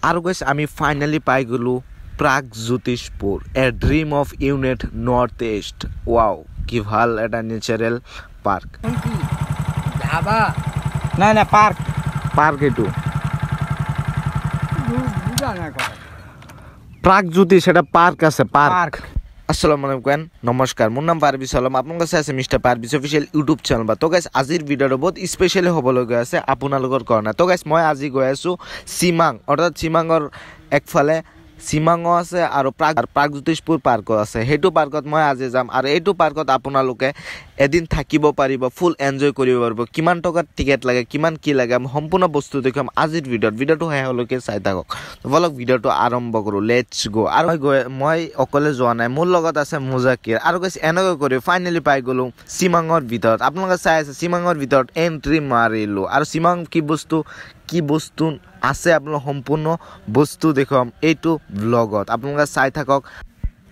আৰু গাইস আমি ফাইনালি পাই গলো Pragjyotishpur a dream of unit north east wow কি ভাল এটা ন্যাচাৰাল পাৰ্ক ধাবা না না পাৰ্ক পাৰ্ক এটু প্ৰাগজ্যোতিষ এটা পার্ক আছে পার্ক আসসালামু আলাইকুম নমস্কার মোর নাম পারবিস আলম আপনার কাছে আছে মিস্টার পারবিস অফিসিয়াল ইউটিউব চ্যানেল বা তো গাইস আজিৰ ভিডিওটো বহুত স্পেশালি হবলগীয়া আছে আপোনালোকৰ কাৰণে তো গাইস মই আজি গৈ আছো সিমাং অৰ্থাৎ সিমাংৰ একফালে সিমাংও আছে আৰু প্ৰাগজ্যোতিষপুৰ পাৰ্কো আছে হেতু পাৰ্কত মই আজি যাম আৰু এইটো পাৰ্কত আপোনালোকে এদিন থাকিব পাৰিব ফুল এনজয় কৰিব পাৰিব কিমান টকাৰ টিকেট লাগে কিমান কি লাগে আমি সম্পূৰ্ণ বস্তু দেখাম আজিৰ ভিডিওটো হেহলৈকে চাই থাকক তো বলক ভিডিওটো আৰম্ভ কৰো লেটস গো আৰু মই অকলে যোৱা নাই মোৰ লগত আছে মুজাকিৰ আৰু গাইস এনেকৈ কৰি ফাইনালি পাই গলো সিমাংৰ ভিতৰত আপোনালোকে চাই আছে সিমাংৰ ভিতৰত এন্ট্ৰি মাৰিলো আৰু সিমাং কি বস্তু আছে আপোনালোক সম্পূৰ্ণ বস্তু দেখাম এইটো ব্লগত আপোনালোকে চাই থাকক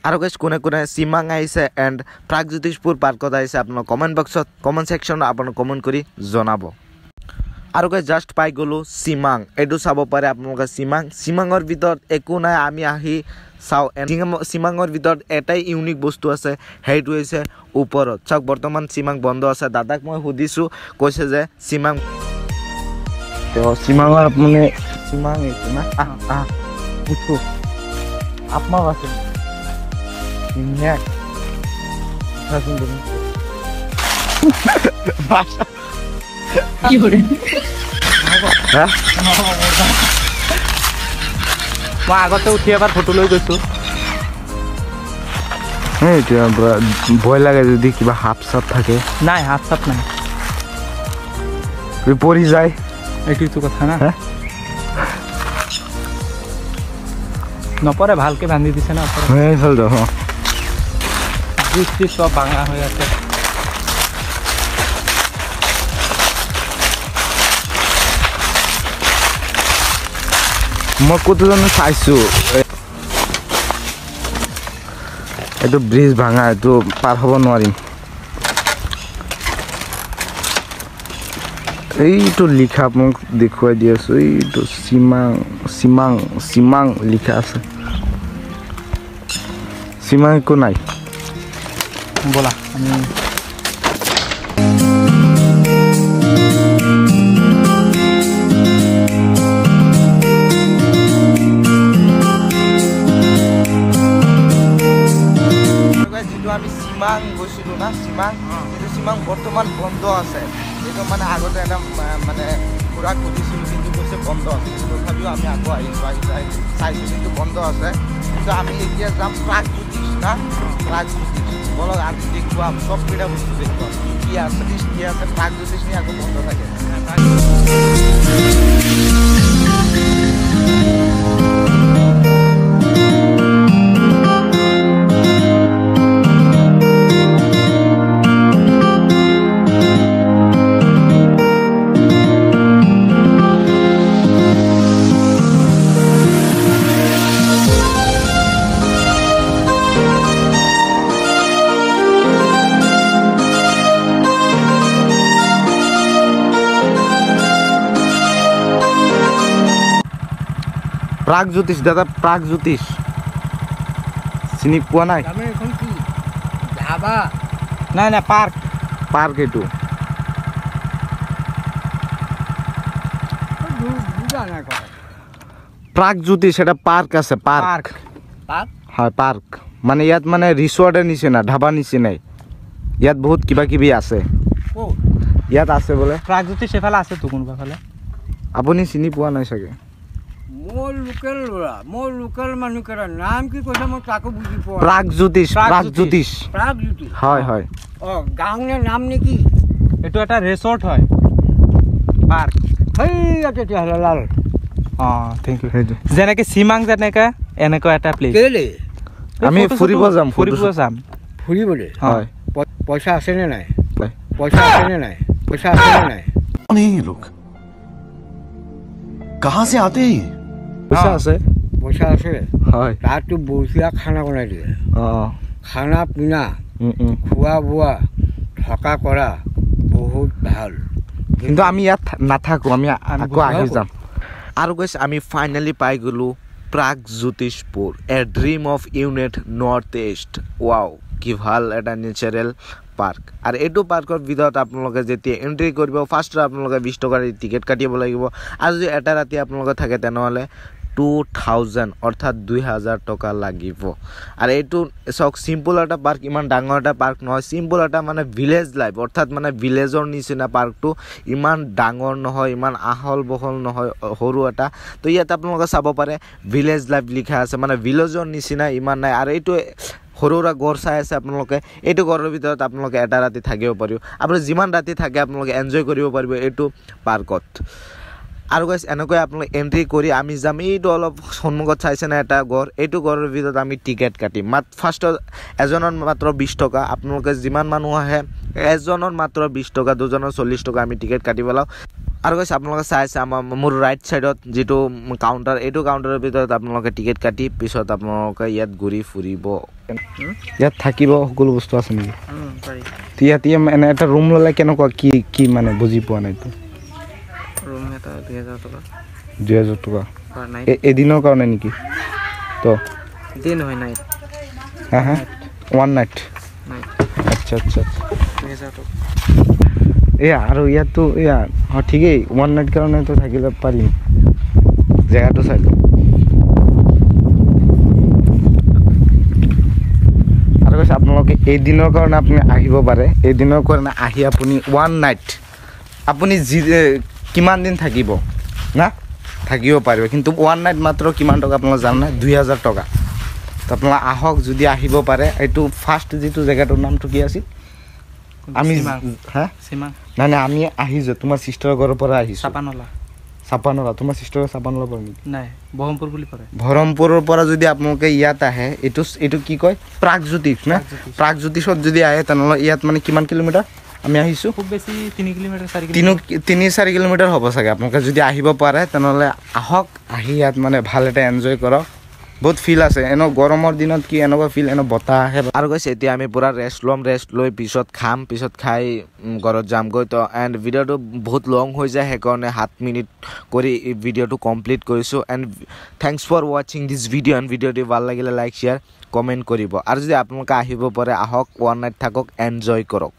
আৰু গাইস কোনে কোনে সিমাং আহিছে এন্ড প্ৰাগজ্যোতিষপুৰ পাৰ্কত আহিছে আপোনালোক কমেন্ট বক্সত কমেন্ট সেকশনত আপোনালোক কমেন্ট কৰি জনাব আৰু গাইস জাস্ট পাই গলো সিমাং এটো চাব পাৰে আপোনালোকে সিমাংৰ ভিতৰত একো নাই আমি আহি চাও সিমাংৰ ভিতৰত এটাই ইউনিক বস্তু আছে হেইটো হৈছে ওপৰত চাওক বৰ্তমান সিমাং বন্ধ আছে দাদাক মই সুধিছো কৈছে যে সিমাং तो সিমাংৰ মানে সিমাং এইটো না উঠো আপনার আছে নেক হাসুন দিন কি করে হ্যাঁ মই আগতে উঠি এবাৰ ফটো লৈ গৈছো এইটো ভয় লাগে যদি কিবা হাফ সাপ থাকে নাই হাত সাপ নাই পৰি যায় এইটো তো কথা না নপরে ভালকে বান্ধি দিছে না হ্যাঁ চল দাও বৃষ্টি সব ভাঙা হয়ে আছে মই কতজন চাইছো এইটো ব্রিজ ভাঙা এইটো পার হব নোৱাৰিম এইটো লিখা মোক দেখুৱাই দি আছো এইটো সিমাং লিখা আছে সিমাং একো নাই বলা আমি আমি সিমাং গৈছিলো না সিমাং বৰ্তমান বন্ধ আছে এইটো মানে আগতে এটা মানে পুৰা খুলিছিল কিন্তু কৈছে বন্ধ আছে তথাপিও আমি আকৌ আহিছোঁ চাইছোঁ কিন্তু বন্ধ আছে কিন্তু আমি এতিয়া যাম প্ৰাগজ্যোতিষ বলক আজি দেখুৱাম চবকেইটা বস্তু দেখুৱাম কি আছে প্ৰাগজ্যোতিষ নি আকৌ বন্ধ থাকে প্ৰাগজ্যোতিষ দাদা প্ৰাগজ্যোতিষ চিনি পোৱা নাই এখন কি ধাবা নাই না পাৰ্ক এটু প্ৰাগজ্যোতিষ এটা পার্ক আছে পার্ক হয় পার্ক মানে ইয়াত মানে রিসোর্টের নিচিনা ধাবা নিচিনাই ইয়াত বহুত কিবা কিবি আছে ইয়াত আছে বোলে প্ৰাগজ্যোতিষ এফালে আছে তো কোনবা ফালে আপুনি চিনি পোৱা নাই চাগে মোৰ লোকেল মানুহৰ নাম কি কৈছে মই তাকো বুজি পোৱা প্ৰাগজ্যোতিষ হয় হয় গাঁৱৰ নাম নেকি এইটো এটা ৰিসৰ্ট হয় পাৰ্ক হেই তেতিয়া হলে লাল থ্যাংক ইউ যেনেকৈ সিমাং যেনেকৈ এনেকুৱা এটা প্লেচ আমি ফুৰিব যাম ফুৰিবলৈ হয় পইচা আছে নে নাই कौन है ये लोग कहाँ से आते हैं পইচা আছে হয় তাতো বঢ়িয়া খানা বনাই দিয়ে খানা পিনা খোৱা বোৱা থকা কৰা বহুত ভাল কিন্তু আমি ইয়াত নাথাকো আমি আকৌ আহি যাম আৰু গাইছ আমি ফাইনালি পাই গ'লো Pragjyotishpur a dream of unit north east wow কি ভাল এটা নেচাৰেল পাৰ্ক আৰু এইটো পাৰ্কৰ ভিতৰত আপোনালোকে যেতিয়া এণ্ট্ৰি কৰিব ফাৰ্ষ্টত আপোনালোকে 20 টকাৰ টিকেট কাটিব লাগিব আৰু যদি এটা ৰাতি আপোনালোকে থাকে তেনেহ'লে 2000 অৰ্থাৎ 2000 টকা লাগিব আৰু এইটো সক সিম্পল এটা পাৰ্ক ইমান ডাঙৰ এটা পাৰ্ক নহয় সিম্পল এটা মানে ভিলেজ লাইফ অৰ্থাৎ মানে ভিলেজৰ নিচিনা পাৰ্কটো ইমান ডাঙৰ নহয় ইমান আহল বহল নহয় সৰু এটা তো ইয়াত আপোনালোকে চাব পাৰে ভিলেজ লাইফ লিখা আছে মানে ভিলেজৰ নিচিনা ইমান নাই আৰু এইটো সৰু সৰু গড় চাই আছে আপোনালোকে এইটো গড়ৰ ভিতৰত আপোনালোকে এটা ৰাতি থাকিব পাৰিব আপুনি যিমান ৰাতি থাকে আপোনালোকে এনজয় কৰিব পাৰিব এইটো পাৰ্কত আৰু গাইছ এনেকৈ আপোনালোকে এন্ট্ৰি কৰি আমি যাম এইটো অলপ সন্মুখত চাইছে না এটা গড় এইটো গড়ৰ ভিতৰত আমি টিকেট কাটিম ফাৰ্ষ্টত এজনৰ মাত্ৰ 20 টকা আপোনালোকে যিমান মানুহ আহে এজনৰ মাত্ৰ 20 টকা দুজনৰ 40 টকা আমি টিকেট কাটিব লাও আৰু গাইছ আপোনালোকে চাইছে মোৰ ৰাইট সাইডত যেটো কাউন্টাৰ এইটো কাউন্টাৰৰ ভিতৰত আপোনালোকে টিকেট কাটি পিছত আপোনালোকে ইয়াত ঘূৰি ফুৰিব ইয়াত থাকিব সকলো বস্তু আছে নেকি পাৰি ইয়াত মানে এটা ৰুম ললে কেনেকুৱা কি মানে বুজি পোৱা নাই তো ৰুম এটা 2000 টকা এদিনৰ কাৰণে নেকি তো দিন হয় নাই হ্যাঁ ওয়ান নাইট আচ্ছা 2000 টকা আৰু ইয়াতো ঠিকেই ওয়ান নাইট কাৰণে তো থাকিলে পাৰিম জেগাটো চাই আৰু কৈছে আপোনালোকে এদিনৰ কাৰণে আপুনি আহিব পাৰে এদিনৰ কাৰণে আহি আপুনি ওয়ান নাইট আপুনি কিমান দিন থাকিব না থাকিব পাৰিব কিন্তু ওয়ান নাইট মাত্ৰ কিমান টকা আপোনালোকে জানে 2000 টকা তো আপোনালোকে আহক যদি আহিব পাৰে এইটো ফাৰ্ষ্ট যেটো জেগাটোৰ নামটো কি আছিল আমি হ্যাঁ সিমাং না আমি আহিছো তোমাৰ সিস্টাৰৰ ঘৰৰ পৰা আহিছো চাপানলা তোমাৰ সিস্টাৰৰ চাপানলা পৰা নেকি নাই বহমপুৰ বুলি পৰে বহমপুৰৰ পৰা যদি আপোনালোকে ইয়াত আহে এইটো কি কয় প্ৰাগজ্যোতিষ না প্ৰাগজ্যোতিষত যদি আহে তেনেহ'লে ইয়াত মানে কিমান কিলোমিটাৰ আমি আহিছো খুব বেছি 3 কিলোমিটাৰ 4 কিলোমিটাৰ হ'ব চাগে আপোনালোকে যদি আহিব পাৰে তেনেহ'লে আহক আহি ইয়াত মানে ভাল এটা এনজয় কৰক বহুত ফিল আছে এনো গৰমৰ দিনত কি এনেকুৱা ফিল এনো বতাহ আহে আৰু কৈছে এতিয়া আমি পুৰা ৰেষ্ট লৈ পিছত খাম পিছত খাই ঘৰত যামগৈ তো এণ্ড ভিডিঅ'টো বহুত লং হৈ যায় সেইকাৰণে 7 মিনিট কৰি এই ভিডিঅ'টো কমপ্লিট কৰিছোঁ এণ্ড থেংকছ ফৰ ৱাচিং দিছ ভিডিঅ' এণ্ড ভিডিঅ'টো ভাল লাগিলে লাইক শ্বেয়াৰ কমেণ্ট কৰিব আৰু যদি আপোনালোকে আহিব পাৰে আহক ওৱান নাইট থাকক এনজয় কৰক